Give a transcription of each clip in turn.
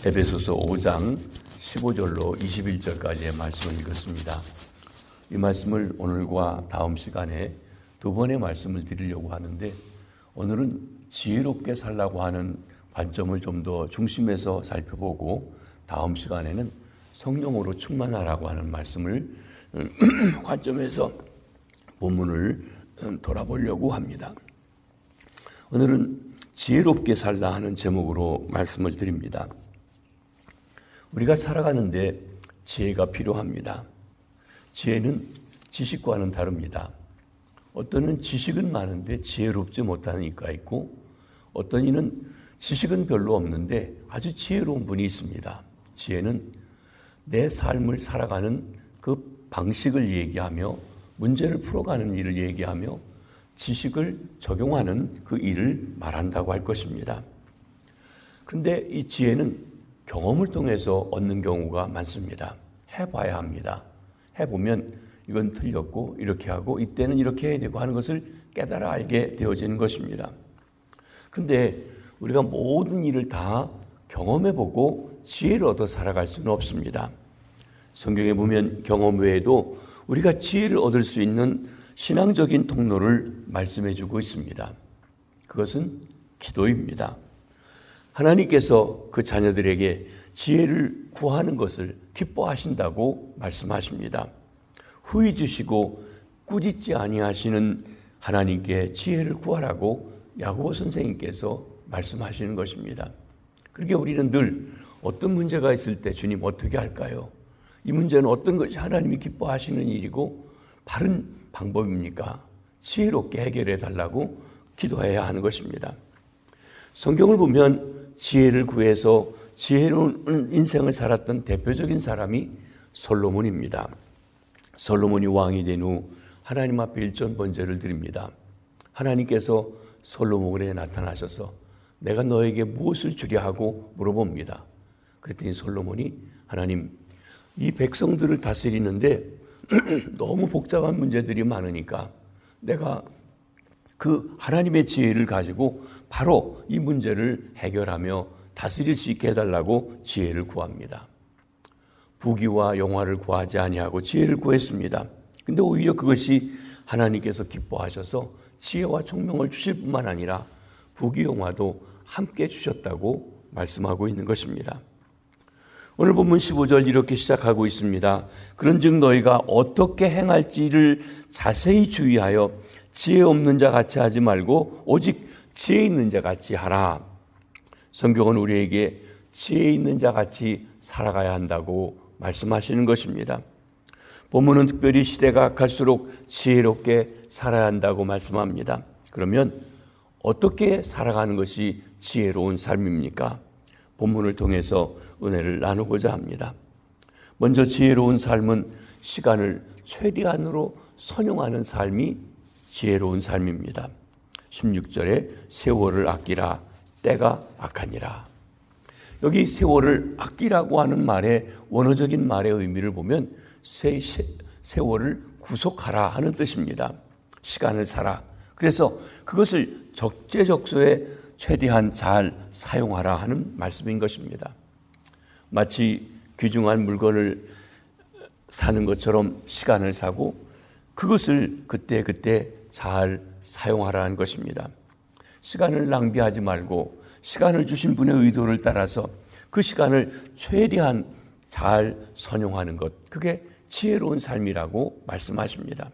에베소서 5장 15절로 21절까지의 말씀을 읽었습니다. 이 말씀을 오늘과 다음 시간에 두 번의 말씀을 드리려고 하는데, 오늘은 지혜롭게 살라고 하는 관점을 좀 더 중심에서 살펴보고, 다음 시간에는 성령으로 충만하라고 하는 말씀을 관점에서 본문을 돌아보려고 합니다. 오늘은 지혜롭게 살라 하는 제목으로 말씀을 드립니다. 우리가 살아가는데 지혜가 필요합니다. 지혜는 지식과는 다릅니다. 어떤 이는 지식은 많은데 지혜롭지 못하는 이가 있고, 어떤 이는 지식은 별로 없는데 아주 지혜로운 분이 있습니다. 지혜는 내 삶을 살아가는 그 방식을 얘기하며 문제를 풀어가는 일을 얘기하며 지식을 적용하는 그 일을 말한다고 할 것입니다. 그런데 이 지혜는 경험을 통해서 얻는 경우가 많습니다. 해봐야 합니다. 해보면 이건 틀렸고 이렇게 하고 이때는 이렇게 해야 되고 하는 것을 깨달아 알게 되어지는 것입니다. 그런데 우리가 모든 일을 다 경험해보고 지혜를 얻어 살아갈 수는 없습니다. 성경에 보면 경험 외에도 우리가 지혜를 얻을 수 있는 신앙적인 통로를 말씀해주고 있습니다. 그것은 기도입니다. 하나님께서 그 자녀들에게 지혜를 구하는 것을 기뻐하신다고 말씀하십니다. 후히 주시고 꾸짖지 아니하시는 하나님께 지혜를 구하라고 야고보 선생님께서 말씀하시는 것입니다. 그러게 우리는 늘 어떤 문제가 있을 때 주님 어떻게 할까요? 이 문제는 어떤 것이 하나님이 기뻐하시는 일이고 바른 방법입니까? 지혜롭게 해결해 달라고 기도해야 하는 것입니다. 성경을 보면 지혜를 구해서 지혜로운 인생을 살았던 대표적인 사람이 솔로몬입니다. 솔로몬이 왕이 된 후 하나님 앞에 일전번제를 드립니다. 하나님께서 솔로몬에게 나타나셔서 내가 너에게 무엇을 주려 하고 물어봅니다. 그랬더니 솔로몬이 하나님, 이 백성들을 다스리는데 너무 복잡한 문제들이 많으니까 내가 그 하나님의 지혜를 가지고 바로 이 문제를 해결하며 다스릴 수 있게 해달라고 지혜를 구합니다. 부귀와 영화를 구하지 아니하고 지혜를 구했습니다. 근데 오히려 그것이 하나님께서 기뻐하셔서 지혜와 총명을 주실 뿐만 아니라 부귀 영화도 함께 주셨다고 말씀하고 있는 것입니다. 오늘 본문 15절 이렇게 시작하고 있습니다. 그런즉 너희가 어떻게 행할지를 자세히 주의하여 지혜 없는 자 같이 하지 말고 오직 지혜 있는 자 같이 하라. 성경은 우리에게 지혜 있는 자 같이 살아가야 한다고 말씀하시는 것입니다. 본문은 특별히 시대가 악할수록 지혜롭게 살아야 한다고 말씀합니다. 그러면 어떻게 살아가는 것이 지혜로운 삶입니까? 본문을 통해서 은혜를 나누고자 합니다. 먼저 지혜로운 삶은 시간을 최대한으로 선용하는 삶이 지혜로운 삶입니다. 16절에 세월을 아끼라 때가 악하니라. 여기 세월을 아끼라고 하는 말의 원어적인 말의 의미를 보면 세월을 구속하라 하는 뜻입니다. 시간을 살아. 그래서 그것을 적재적소에 최대한 잘 사용하라 하는 말씀인 것입니다. 마치 귀중한 물건을 사는 것처럼 시간을 사고 그것을 그때그때 잘 사용하라는 것입니다. 시간을 낭비하지 말고 시간을 주신 분의 의도를 따라서 그 시간을 최대한 잘 선용하는 것, 그게 지혜로운 삶이라고 말씀하십니다.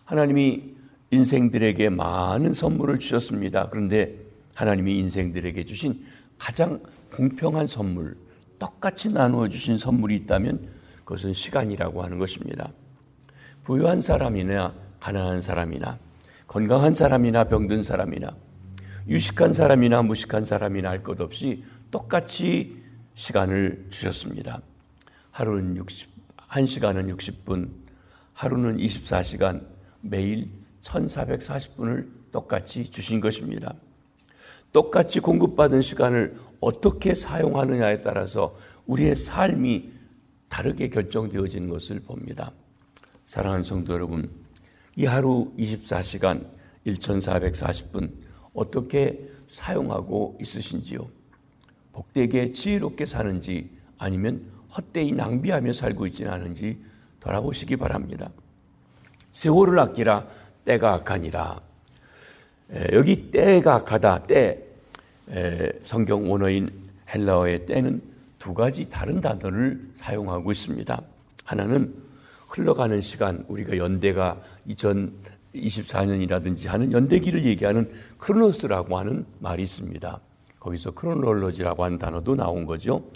하나님이 인생들에게 많은 선물을 주셨습니다. 그런데 하나님이 인생들에게 주신 가장 공평한 선물, 똑같이 나누어 주신 선물이 있다면 그것은 시간이라고 하는 것입니다. 부유한 사람이나 가난한 사람이나 건강한 사람이나 병든 사람이나 유식한 사람이나 무식한 사람이나 할 것 없이 똑같이 시간을 주셨습니다. 하루는 1시간은 60분, 하루는 24시간, 매일 1440분을 똑같이 주신 것입니다. 똑같이 공급받은 시간을 어떻게 사용하느냐에 따라서 우리의 삶이 다르게 결정되어지는 것을 봅니다. 사랑하는 성도 여러분, 이 하루 24시간 1440분 어떻게 사용하고 있으신지요? 복되게 지혜롭게 사는지 아니면 헛되이 낭비하며 살고 있지는 않은지 돌아보시기 바랍니다. 세월을 아끼라 때가 악하니라. 여기 때가 악하다. 때, 성경 원어인 헬라어의 때는 두 가지 다른 단어를 사용하고 있습니다. 하나는 흘러가는 시간, 우리가 연대가 2024년이라든지 하는 연대기를 얘기하는 크로노스라고 하는 말이 있습니다. 거기서 크로놀로지라고 하는 단어도 나온 거죠.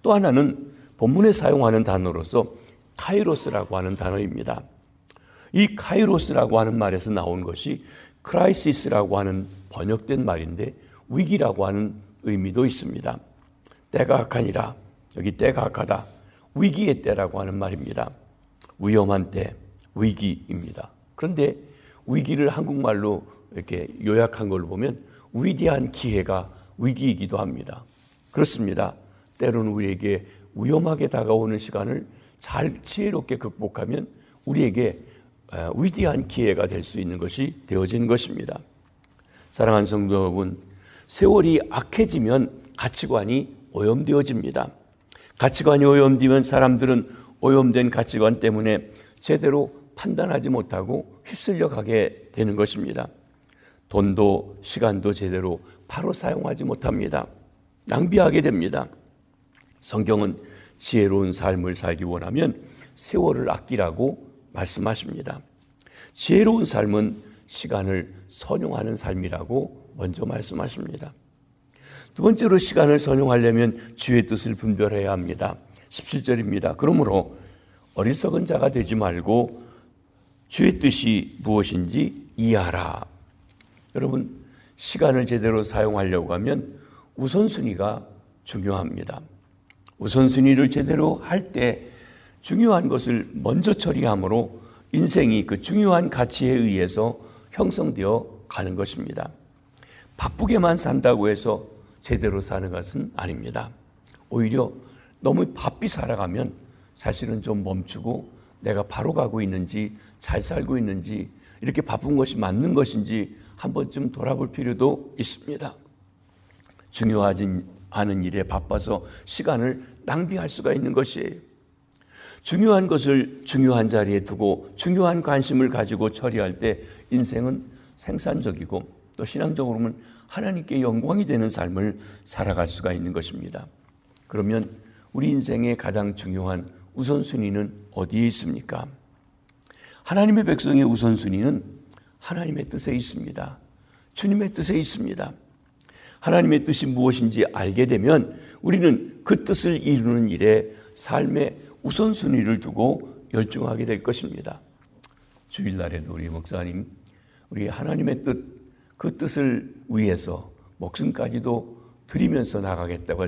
또 하나는 본문에 사용하는 단어로서 카이로스라고 하는 단어입니다. 이 카이로스라고 하는 말에서 나온 것이 크라이시스라고 하는 번역된 말인데 위기라고 하는 의미도 있습니다. 때가 악하니라. 여기 때가 악하다. 위기의 때라고 하는 말입니다. 위험한 때, 위기입니다. 그런데 위기를 한국말로 이렇게 요약한 걸 보면 위대한 기회가 위기이기도 합니다. 그렇습니다. 때로는 우리에게 위험하게 다가오는 시간을 잘 지혜롭게 극복하면 우리에게 위대한 기회가 될 수 있는 것이 되어진 것입니다. 사랑하는 성도 여러분, 세월이 악해지면 가치관이 오염되어집니다. 가치관이 오염되면 사람들은 오염된 가치관 때문에 제대로 판단하지 못하고 휩쓸려 가게 되는 것입니다. 돈도 시간도 제대로 바로 사용하지 못합니다. 낭비하게 됩니다. 성경은 지혜로운 삶을 살기 원하면 세월을 아끼라고 말씀하십니다. 지혜로운 삶은 시간을 선용하는 삶이라고 먼저 말씀하십니다. 두 번째로 시간을 선용하려면 주의 뜻을 분별해야 합니다. 17절입니다. 그러므로 어리석은 자가 되지 말고 주의 뜻이 무엇인지 이해하라. 여러분, 시간을 제대로 사용하려고 하면 우선순위가 중요합니다. 우선순위를 제대로 할 때 중요한 것을 먼저 처리함으로 인생이 그 중요한 가치에 의해서 형성되어 가는 것입니다. 바쁘게만 산다고 해서 제대로 사는 것은 아닙니다. 오히려 너무 바삐 살아가면 사실은 좀 멈추고 내가 바로 가고 있는지 잘 살고 있는지 이렇게 바쁜 것이 맞는 것인지 한 번쯤 돌아볼 필요도 있습니다. 중요하지 않은 일에 바빠서 시간을 낭비할 수가 있는 것이에요. 중요한 것을 중요한 자리에 두고 중요한 관심을 가지고 처리할 때 인생은 생산적이고 또 신앙적으로 보면 하나님께 영광이 되는 삶을 살아갈 수가 있는 것입니다. 그러면 우리 인생의 가장 중요한 우선순위는 어디에 있습니까? 하나님의 백성의 우선순위는 하나님의 뜻에 있습니다. 주님의 뜻에 있습니다. 하나님의 뜻이 무엇인지 알게 되면 우리는 그 뜻을 이루는 일에 삶의 우선순위를 두고 열중하게 될 것입니다. 주일날에도 우리 목사님, 우리 하나님의 뜻, 그 뜻을 위해서 목숨까지도 드리면서 나가겠다고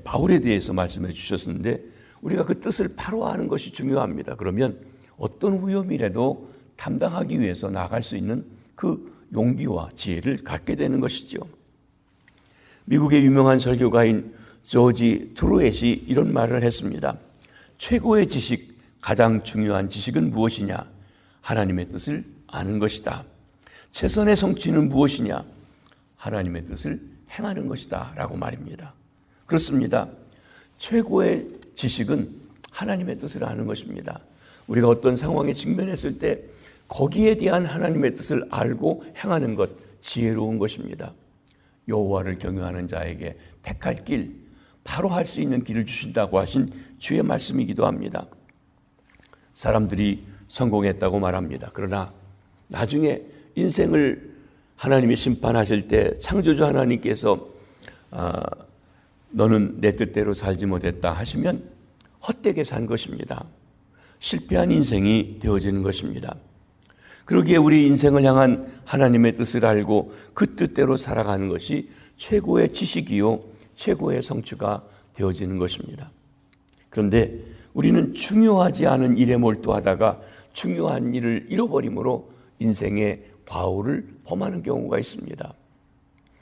바울에 대해서 말씀해 주셨는데 우리가 그 뜻을 바로 아는 것이 중요합니다. 그러면 어떤 위험이라도 담당하기 위해서 나갈 수 있는 그 용기와 지혜를 갖게 되는 것이죠. 미국의 유명한 설교가인 조지 트루엣이 이런 말을 했습니다. 최고의 지식, 가장 중요한 지식은 무엇이냐? 하나님의 뜻을 아는 것이다. 최선의 성취는 무엇이냐? 하나님의 뜻을 행하는 것이다 라고 말입니다. 그렇습니다. 최고의 지식은 하나님의 뜻을 아는 것입니다. 우리가 어떤 상황에 직면했을 때 거기에 대한 하나님의 뜻을 알고 행하는 것, 지혜로운 것입니다. 여호와를 경외하는 자에게 택할 길, 바로 할 수 있는 길을 주신다고 하신 주의 말씀이기도 합니다. 사람들이 성공했다고 말합니다. 그러나 나중에 인생을 하나님이 심판하실 때 창조주 하나님께서 너는 내 뜻대로 살지 못했다 하시면 헛되게 산 것입니다. 실패한 인생이 되어지는 것입니다. 그러기에 우리 인생을 향한 하나님의 뜻을 알고 그 뜻대로 살아가는 것이 최고의 지식이요 최고의 성취가 되어지는 것입니다. 그런데 우리는 중요하지 않은 일에 몰두하다가 중요한 일을 잃어버림으로 인생의 과오를 범하는 경우가 있습니다.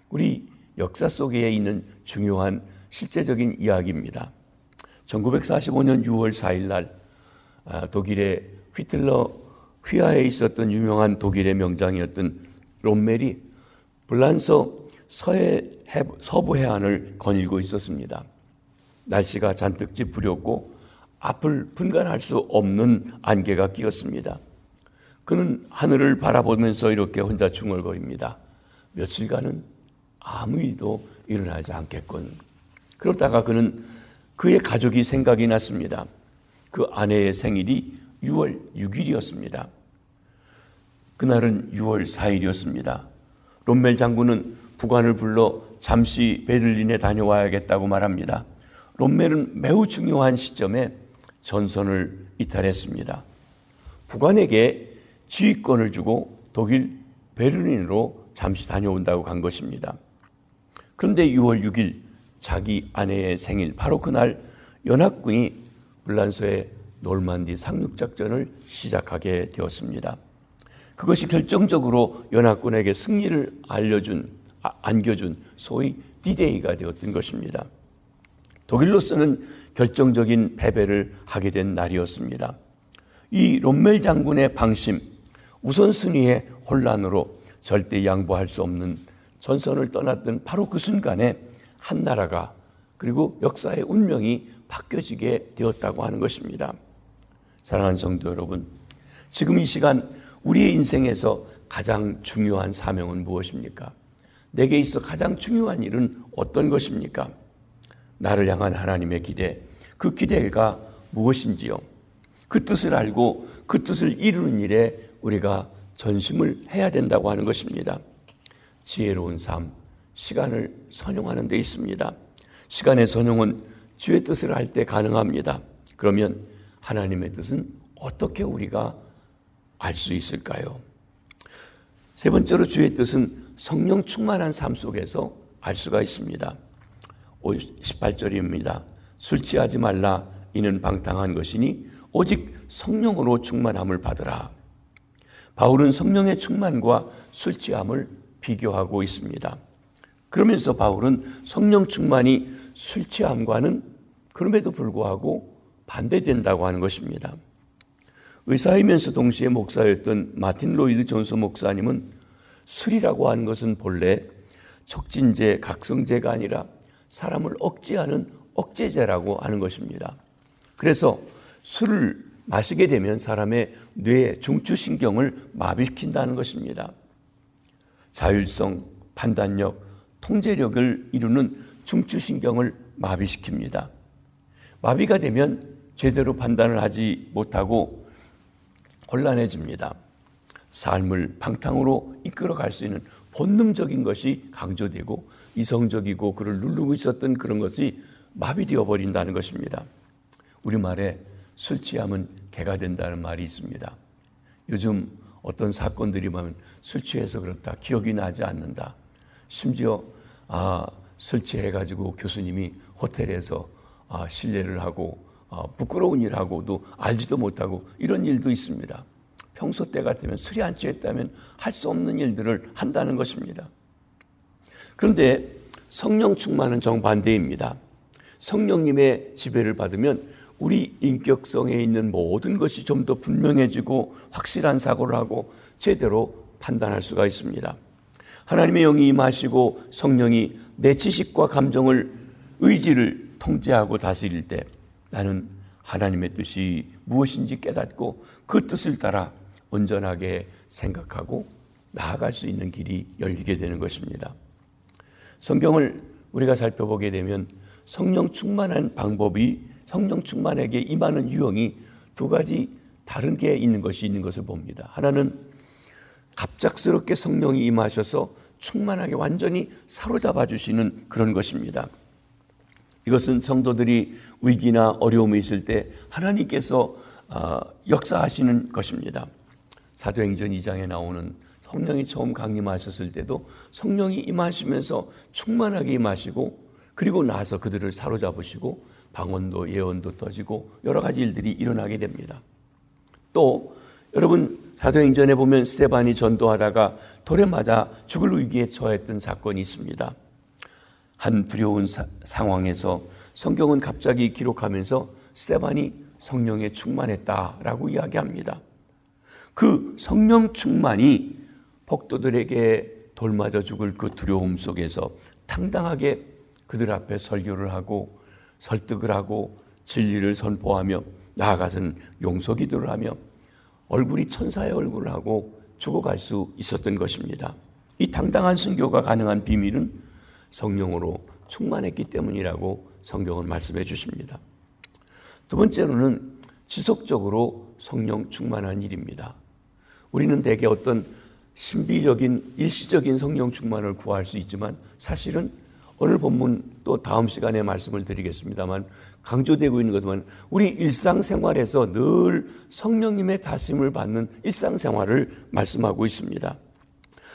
우리 역사 속에 있는 중요한 실제적인 이야기입니다. 1945년 6월 4일 날 독일의 히틀러 휘하에 있었던 유명한 독일의 명장이었던 롬멜이 불란서 서부 해안을 거닐고 있었습니다. 날씨가 잔뜩 찌푸렸고 앞을 분간할 수 없는 안개가 끼었습니다. 그는 하늘을 바라보면서 이렇게 혼자 중얼거립니다. 며칠간은 아무 일도 일어나지 않겠군. 그러다가 그는 그의 가족이 생각이 났습니다. 그 아내의 생일이 6월 6일이었습니다. 그날은 6월 4일이었습니다. 롬멜 장군은 부관을 불러 잠시 베를린에 다녀와야겠다고 말합니다. 롬멜은 매우 중요한 시점에 전선을 이탈했습니다. 부관에게 지휘권을 주고 독일 베를린으로 잠시 다녀온다고 간 것입니다. 그런데 6월 6일 자기 아내의 생일, 바로 그날 연합군이 불란서의 놀만디 상륙작전을 시작하게 되었습니다. 그것이 결정적으로 연합군에게 승리를 안겨준 소위 디데이가 되었던 것입니다. 독일로서는 결정적인 패배를 하게 된 날이었습니다. 이 롬멜 장군의 방심, 우선순위의 혼란으로 절대 양보할 수 없는 전선을 떠났던 바로 그 순간에 한 나라가 그리고 역사의 운명이 바뀌어지게 되었다고 하는 것입니다. 사랑하는 성도 여러분, 지금 이 시간 우리의 인생에서 가장 중요한 사명은 무엇입니까? 내게 있어 가장 중요한 일은 어떤 것입니까? 나를 향한 하나님의 기대, 그 기대가 무엇인지요? 그 뜻을 알고 그 뜻을 이루는 일에 우리가 전심을 해야 된다고 하는 것입니다. 지혜로운 삶, 시간을 선용하는 데 있습니다. 시간의 선용은 주의 뜻을 할 때 가능합니다. 그러면 하나님의 뜻은 어떻게 우리가 알 수 있을까요? 세 번째로 주의 뜻은 성령 충만한 삶 속에서 알 수가 있습니다. 18절입니다. 술 취하지 말라. 이는 방탕한 것이니 오직 성령으로 충만함을 받으라. 바울은 성령의 충만과 술 취함을 비교하고 있습니다. 그러면서 바울은 성령 충만이 술 취함과는 그럼에도 불구하고 반대된다고 하는 것입니다. 의사이면서 동시에 목사였던 마틴 로이드 존스 목사님은 술이라고 하는 것은 본래 촉진제, 각성제가 아니라 사람을 억제하는 억제제라고 하는 것입니다. 그래서 술을 마시게 되면 사람의 뇌 중추신경을 마비시킨다는 것입니다. 자율성, 판단력, 통제력을 이루는 중추신경을 마비시킵니다. 마비가 되면 제대로 판단을 하지 못하고 곤란해집니다. 삶을 방탕으로 이끌어갈 수 있는 본능적인 것이 강조되고 이성적이고 그를 누르고 있었던 그런 것이 마비되어 버린다는 것입니다. 우리말에 술 취하면 개가 된다는 말이 있습니다. 요즘 어떤 사건들이 보면 술 취해서 그렇다, 기억이 나지 않는다. 심지어 술 취해가지고 교수님이 호텔에서 실례를 하고 부끄러운 일을 하고도 알지도 못하고 이런 일도 있습니다. 평소 때 같으면 술이 안 취했다면 할 수 없는 일들을 한다는 것입니다. 그런데 성령 충만은 정반대입니다. 성령님의 지배를 받으면 우리 인격성에 있는 모든 것이 좀 더 분명해지고 확실한 사고를 하고 제대로 판단할 수가 있습니다. 하나님의 영이 임하시고 성령이 내 지식과 감정을, 의지를 통제하고 다스릴 때 나는 하나님의 뜻이 무엇인지 깨닫고 그 뜻을 따라 온전하게 생각하고 나아갈 수 있는 길이 열리게 되는 것입니다. 성경을 우리가 살펴보게 되면 성령 충만한 방법이, 성령 충만에게 임하는 유형이 두 가지 다른 게 있는 것을 봅니다. 하나는 갑작스럽게 성령이 임하셔서 충만하게 완전히 사로잡아 주시는 그런 것입니다. 이것은 성도들이 위기나 어려움이 있을 때 하나님께서 역사하시는 것입니다. 사도행전 2장에 나오는 성령이 처음 강림하셨을 때도 성령이 임하시면서 충만하게 임하시고 그리고 나서 그들을 사로잡으시고 방언도 예언도 터지고 여러 가지 일들이 일어나게 됩니다. 또 여러분 사도행전에 보면 스데반이 전도하다가 돌에 맞아 죽을 위기에 처했던 사건이 있습니다. 한 두려운 상황에서 성경은 갑자기 기록하면서 스데반이 성령에 충만했다라고 이야기합니다. 그 성령 충만이 폭도들에게 돌맞아 죽을 그 두려움 속에서 당당하게 그들 앞에 설교를 하고 설득을 하고 진리를 선포하며 나아가서는 용서기도를 하며 얼굴이 천사의 얼굴을 하고 죽어갈 수 있었던 것입니다. 이 당당한 순교가 가능한 비밀은 성령으로 충만했기 때문이라고 성경은 말씀해 주십니다. 두 번째로는 지속적으로 성령 충만한 일입니다. 우리는 대개 어떤 신비적인 일시적인 성령 충만을 구할 수 있지만 사실은 오늘 본문 또 다음 시간에 말씀을 드리겠습니다만 강조되고 있는 것은 우리 일상생활에서 늘 성령님의 다스림을 받는 일상생활을 말씀하고 있습니다.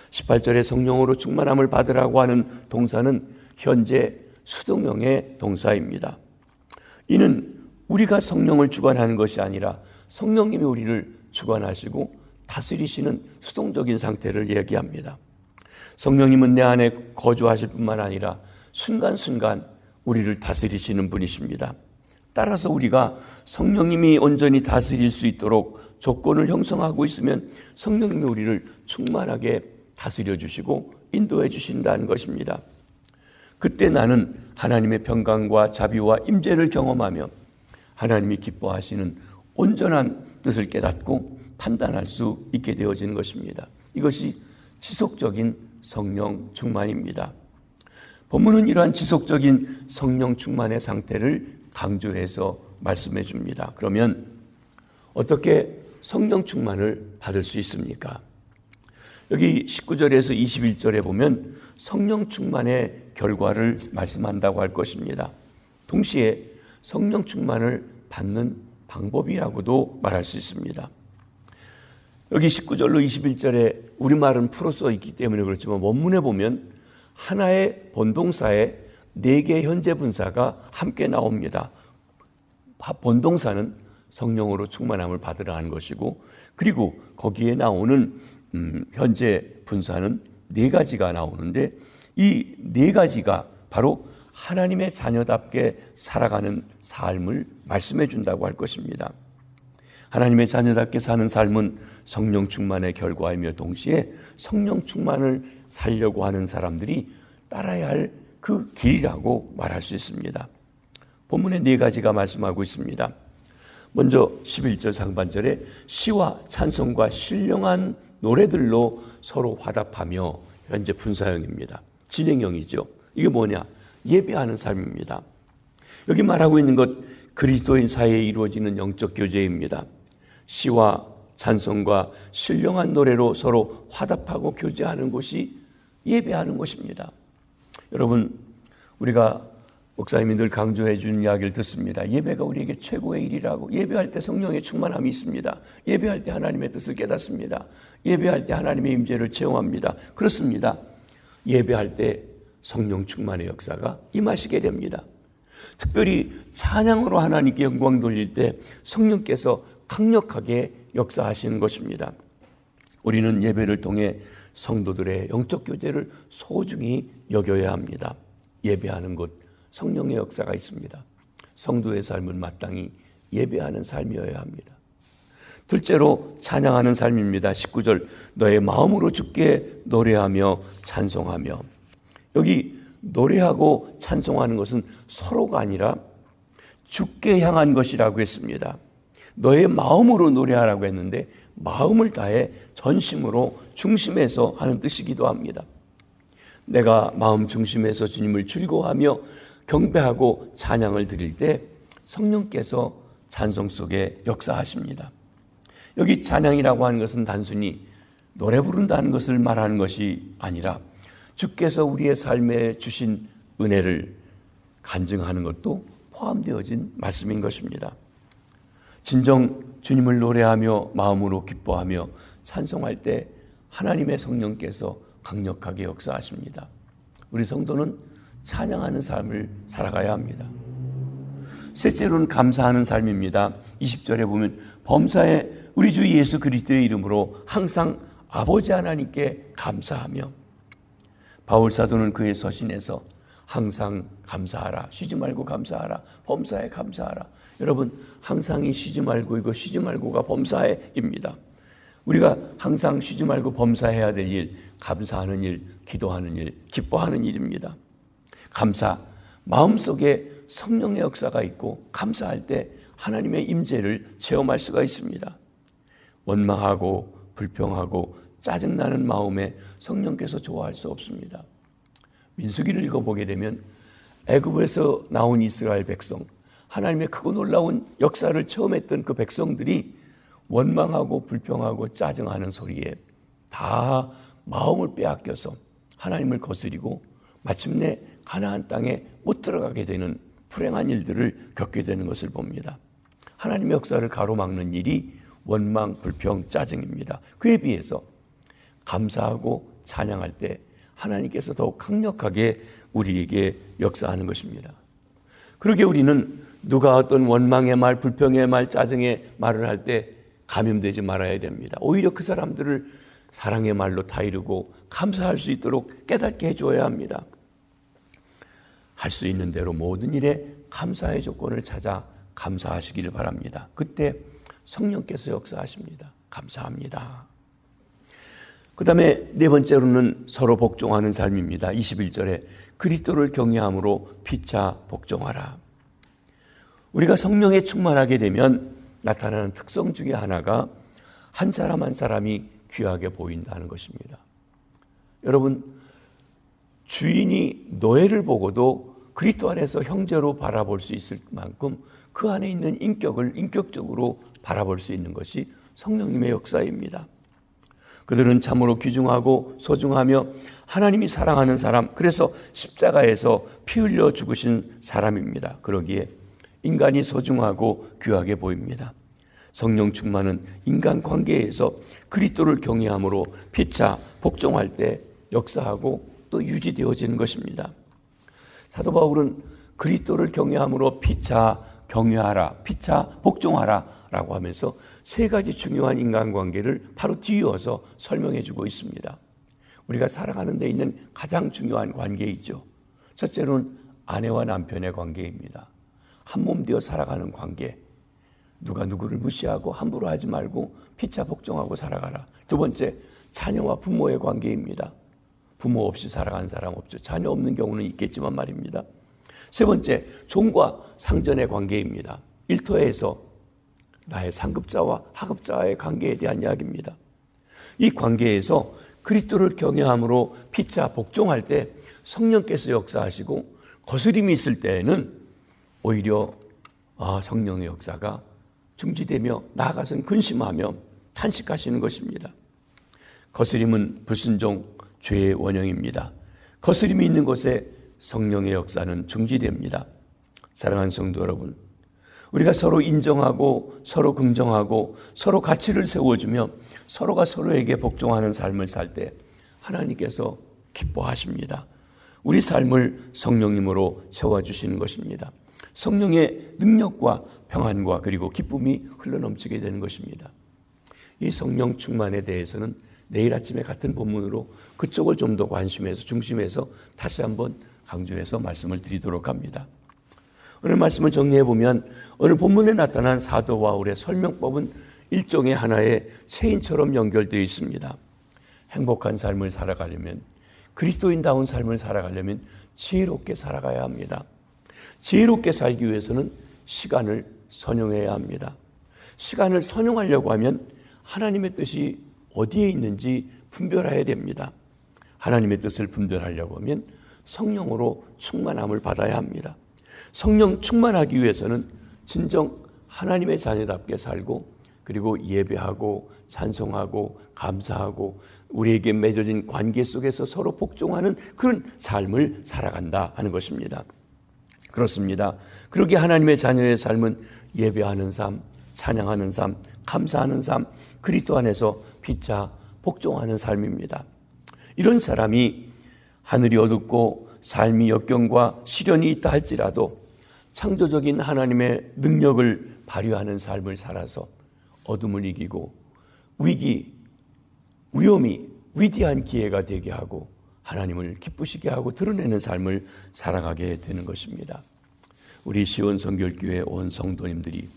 18절에 성령으로 충만함을 받으라고 하는 동사는 현재 수동형의 동사입니다. 이는 우리가 성령을 주관하는 것이 아니라 성령님이 우리를 주관하시고 다스리시는 수동적인 상태를 얘기합니다. 성령님은 내 안에 거주하실 뿐만 아니라 순간순간 우리를 다스리시는 분이십니다. 따라서 우리가 성령님이 온전히 다스릴 수 있도록 조건을 형성하고 있으면 성령님이 우리를 충만하게 다스려 주시고 인도해 주신다는 것입니다. 그때 나는 하나님의 평강과 자비와 임재를 경험하며 하나님이 기뻐하시는 온전한 뜻을 깨닫고 판단할 수 있게 되어지는 것입니다. 이것이 지속적인 성령 충만입니다. 본문은 이러한 지속적인 성령 충만의 상태를 강조해서 말씀해 줍니다. 그러면 어떻게 성령 충만을 받을 수 있습니까? 여기 19절에서 21절에 보면 성령 충만의 결과를 말씀한다고 할 것입니다. 동시에 성령 충만을 받는 방법이라고도 말할 수 있습니다. 여기 19절로 21절에 우리말은 풀어 써 있기 때문에 그렇지만 원문에 보면 하나의 본동사에 4개의 현재 분사가 함께 나옵니다. 본동사는 성령으로 충만함을 받으라는 것이고 그리고 거기에 나오는 현재 분사는 4가지가 나오는데 이 4가지가 바로 하나님의 자녀답게 살아가는 삶을 말씀해 준다고 할 것입니다. 하나님의 자녀답게 사는 삶은 성령 충만의 결과이며 동시에 성령 충만을 살려고 하는 사람들이 따라야 할 그 길이라고 말할 수 있습니다. 본문에 4가지가 말씀하고 있습니다. 먼저 11절 상반절에 시와 찬송과 신령한 노래들로 서로 화답하며 현재 분사형입니다. 진행형이죠. 이게 뭐냐? 예배하는 삶입니다. 여기 말하고 있는 것 그리스도인 사이에 이루어지는 영적 교제입니다. 시와 찬송과 신령한 노래로 서로 화답하고 교제하는 것이 예배하는 것입니다. 여러분, 우리가 목사님이 늘 강조해 주는 이야기를 듣습니다. 예배가 우리에게 최고의 일이라고. 예배할 때 성령의 충만함이 있습니다. 예배할 때 하나님의 뜻을 깨닫습니다. 예배할 때 하나님의 임재를 체험합니다. 그렇습니다. 예배할 때 성령 충만의 역사가 임하시게 됩니다. 특별히 찬양으로 하나님께 영광 돌릴 때 성령께서 강력하게 역사하시는 것입니다. 우리는 예배를 통해 성도들의 영적 교제를 소중히 여겨야 합니다. 예배하는 곳 성령의 역사가 있습니다. 성도의 삶은 마땅히 예배하는 삶이어야 합니다. 둘째로 찬양하는 삶입니다. 19절 너의 마음으로 주께 노래하며 찬송하며. 여기 노래하고 찬송하는 것은 서로가 아니라 주께 향한 것이라고 했습니다. 너의 마음으로 노래하라고 했는데 마음을 다해 전심으로 중심에서 하는 뜻이기도 합니다. 내가 마음 중심에서 주님을 즐거워하며 경배하고 찬양을 드릴 때 성령께서 찬송 속에 역사하십니다. 여기 찬양이라고 하는 것은 단순히 노래 부른다는 것을 말하는 것이 아니라 주께서 우리의 삶에 주신 은혜를 간증하는 것도 포함되어진 말씀인 것입니다. 진정 주님을 노래하며 마음으로 기뻐하며 찬송할 때 하나님의 성령께서 강력하게 역사하십니다. 우리 성도는 찬양하는 삶을 살아가야 합니다. 셋째로는 감사하는 삶입니다. 20절에 보면 범사에 우리 주 예수 그리스도의 이름으로 항상 아버지 하나님께 감사하며. 바울 사도는 그의 서신에서 항상 감사하라, 쉬지 말고 감사하라, 범사에 감사하라. 여러분, 항상이 쉬지 말고 이거 쉬지 말고가 범사에입니다. 우리가 항상 쉬지 말고 범사해야 될 일, 감사하는 일, 기도하는 일, 기뻐하는 일입니다. 감사, 마음속에 성령의 역사가 있고 감사할 때 하나님의 임재를 체험할 수가 있습니다. 원망하고 불평하고 짜증나는 마음에 성령께서 좋아할 수 없습니다. 민수기를 읽어보게 되면 애굽에서 나온 이스라엘 백성, 하나님의 크고 놀라운 역사를 처음 했던 그 백성들이 원망하고 불평하고 짜증하는 소리에 다 마음을 빼앗겨서 하나님을 거스리고 마침내 가나안 땅에 못 들어가게 되는 불행한 일들을 겪게 되는 것을 봅니다. 하나님의 역사를 가로막는 일이 원망, 불평, 짜증입니다. 그에 비해서 감사하고 찬양할 때 하나님께서 더욱 강력하게 우리에게 역사하는 것입니다. 그러게 우리는 누가 어떤 원망의 말, 불평의 말, 짜증의 말을 할 때 감염되지 말아야 됩니다. 오히려 그 사람들을 사랑의 말로 타이르고 감사할 수 있도록 깨닫게 해줘야 합니다. 할 수 있는 대로 모든 일에 감사의 조건을 찾아 감사하시기를 바랍니다. 그때 성령께서 역사하십니다. 감사합니다. 그 다음에 네 번째로는 서로 복종하는 삶입니다. 21절에 그리스도를 경외함으로 피차 복종하라. 우리가 성령에 충만하게 되면 나타나는 특성 중에 하나가 한 사람 한 사람이 귀하게 보인다는 것입니다. 여러분, 주인이 노예를 보고도 그리스도 안에서 형제로 바라볼 수 있을 만큼 그 안에 있는 인격을 인격적으로 바라볼 수 있는 것이 성령님의 역사입니다. 그들은 참으로 귀중하고 소중하며 하나님이 사랑하는 사람, 그래서 십자가에서 피 흘려 죽으신 사람입니다. 그러기에 인간이 소중하고 귀하게 보입니다. 성령 충만은 인간 관계에서 그리스도를 경외함으로 피차 복종할 때 역사하고 또 유지되어지는 것입니다. 사도 바울은 그리스도를 경외함으로 피차 경외하라, 피차 복종하라 라고 하면서 세 가지 중요한 인간관계를 바로 뒤이어서 설명해 주고 있습니다. 우리가 살아가는 데 있는 가장 중요한 관계이죠. 첫째로는 아내와 남편의 관계입니다. 한 몸 되어 살아가는 관계. 누가 누구를 무시하고 함부로 하지 말고 피차 복종하고 살아가라. 두 번째, 자녀와 부모의 관계입니다. 부모 없이 살아가는 사람 없죠. 자녀 없는 경우는 있겠지만 말입니다. 세 번째, 종과 상전의 관계입니다. 일터에서 나의 상급자와 하급자의 관계에 대한 이야기입니다. 이 관계에서 그리스도를 경외함으로 피차 복종할 때 성령께서 역사하시고 거스림이 있을 때에는 오히려 성령의 역사가 중지되며 나아가서는 근심하며 탄식하시는 것입니다. 거스림은 불순종, 죄의 원형입니다. 거스림이 있는 곳에 성령의 역사는 중지됩니다. 사랑하는 성도 여러분, 우리가 서로 인정하고 서로 긍정하고 서로 가치를 세워주며 서로가 서로에게 복종하는 삶을 살 때 하나님께서 기뻐하십니다. 우리 삶을 성령님으로 채워주시는 것입니다. 성령의 능력과 평안과 그리고 기쁨이 흘러넘치게 되는 것입니다. 이 성령 충만에 대해서는 내일 아침에 같은 본문으로 그쪽을 좀 더 관심해서 중심해서 다시 한번 강조해서 말씀을 드리도록 합니다. 오늘 말씀을 정리해 보면 오늘 본문에 나타난 사도 바울의 설명법은 일종의 하나의 체인처럼 연결되어 있습니다. 행복한 삶을 살아가려면, 그리스도인다운 삶을 살아가려면 지혜롭게 살아가야 합니다. 지혜롭게 살기 위해서는 시간을 선용해야 합니다. 시간을 선용하려고 하면 하나님의 뜻이 어디에 있는지 분별해야 됩니다. 하나님의 뜻을 분별하려고 하면 성령으로 충만함을 받아야 합니다. 성령 충만하기 위해서는 진정 하나님의 자녀답게 살고 그리고 예배하고 찬송하고 감사하고 우리에게 맺어진 관계 속에서 서로 복종하는 그런 삶을 살아간다 하는 것입니다. 그렇습니다. 그러기에 하나님의 자녀의 삶은 예배하는 삶, 찬양하는 삶, 감사하는 삶, 그리스도 안에서 피차 복종하는 삶입니다. 이런 사람이 하늘이 어둡고 삶이 역경과 시련이 있다 할지라도 창조적인 하나님의 능력을 발휘하는 삶을 살아서 어둠을 이기고 위기, 위험이 위대한 기회가 되게 하고 하나님을 기쁘시게 하고 드러내는 삶을 살아가게 되는 것입니다. 우리 시온성결교회 온 성도님들이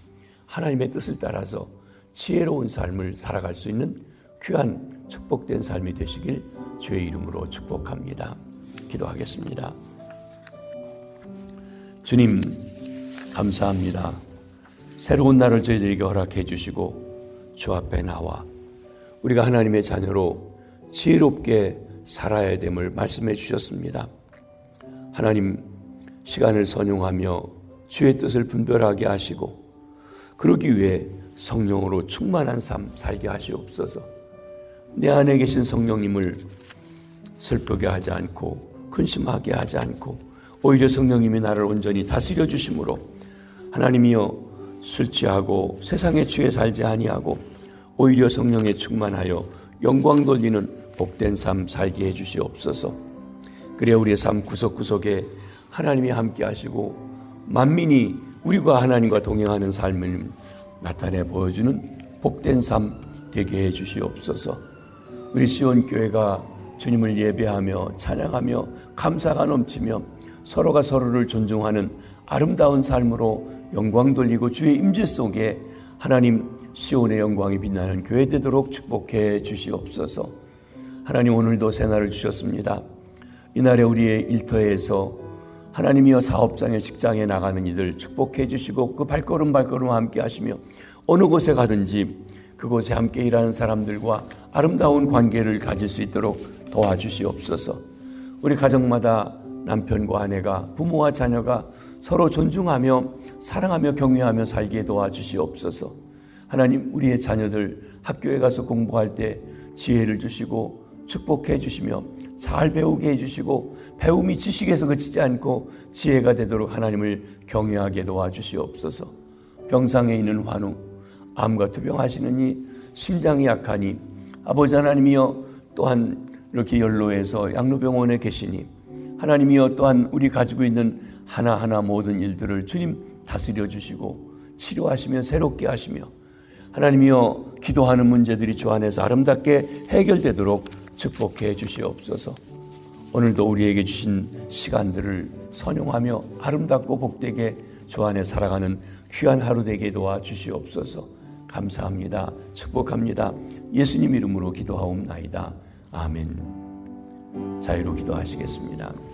하나님의 뜻을 따라서 지혜로운 삶을 살아갈 수 있는 귀한 축복된 삶이 되시길 주의 이름으로 축복합니다. 기도하겠습니다. 주님, 감사합니다. 새로운 날을 저희들에게 허락해 주시고 주 앞에 나와 우리가 하나님의 자녀로 지혜롭게 살아야 됨을 말씀해 주셨습니다. 하나님, 시간을 선용하며 주의 뜻을 분별하게 하시고 그러기 위해 성령으로 충만한 삶 살게 하시옵소서. 내 안에 계신 성령님을 슬프게 하지 않고 근심하게 하지 않고 오히려 성령님이 나를 온전히 다스려 주심으로 하나님이여 술 취하고 세상에 취해 살지 아니하고 오히려 성령에 충만하여 영광 돌리는 복된 삶 살게 해 주시옵소서. 그래 우리의 삶 구석구석에 하나님이 함께 하시고 만민이 우리가 하나님과 동행하는 삶을 나타내 보여주는 복된 삶 되게 해 주시옵소서. 우리 시온교회가 주님을 예배하며 찬양하며 감사가 넘치며 서로가 서로를 존중하는 아름다운 삶으로 영광 돌리고 주의 임재 속에 하나님 시온의 영광이 빛나는 교회 되도록 축복해 주시옵소서. 하나님, 오늘도 새날을 주셨습니다. 이날에 우리의 일터에서 하나님이여 사업장에 직장에 나가는 이들 축복해 주시고 그 발걸음 함께 하시며 어느 곳에 가든지 그곳에 함께 일하는 사람들과 아름다운 관계를 가질 수 있도록 도와주시옵소서. 우리 가정마다 남편과 아내가 부모와 자녀가 서로 존중하며 사랑하며 경외하며 살게 도와주시옵소서. 하나님, 우리의 자녀들 학교에 가서 공부할 때 지혜를 주시고 축복해 주시며 잘 배우게 해주시고 배움이 지식에서 그치지 않고 지혜가 되도록 하나님을 경외하게 도와주시옵소서. 병상에 있는 환우, 암과 투병하시느니 심장이 약하니 아버지 하나님이여 또한 이렇게 연로해서 양로병원에 계시니 하나님이여 또한 우리 가지고 있는 하나하나 모든 일들을 주님 다스려 주시고 치료하시며 새롭게 하시며 하나님이여 기도하는 문제들이 주 안에서 아름답게 해결되도록 축복해 주시옵소서. 오늘도 우리에게 주신 시간들을 선용하며 아름답고 복되게 주 안에 살아가는 귀한 하루 되게 도와주시옵소서. 감사합니다. 축복합니다. 예수님 이름으로 기도하옵나이다. 아멘. 자유로 기도하시겠습니다.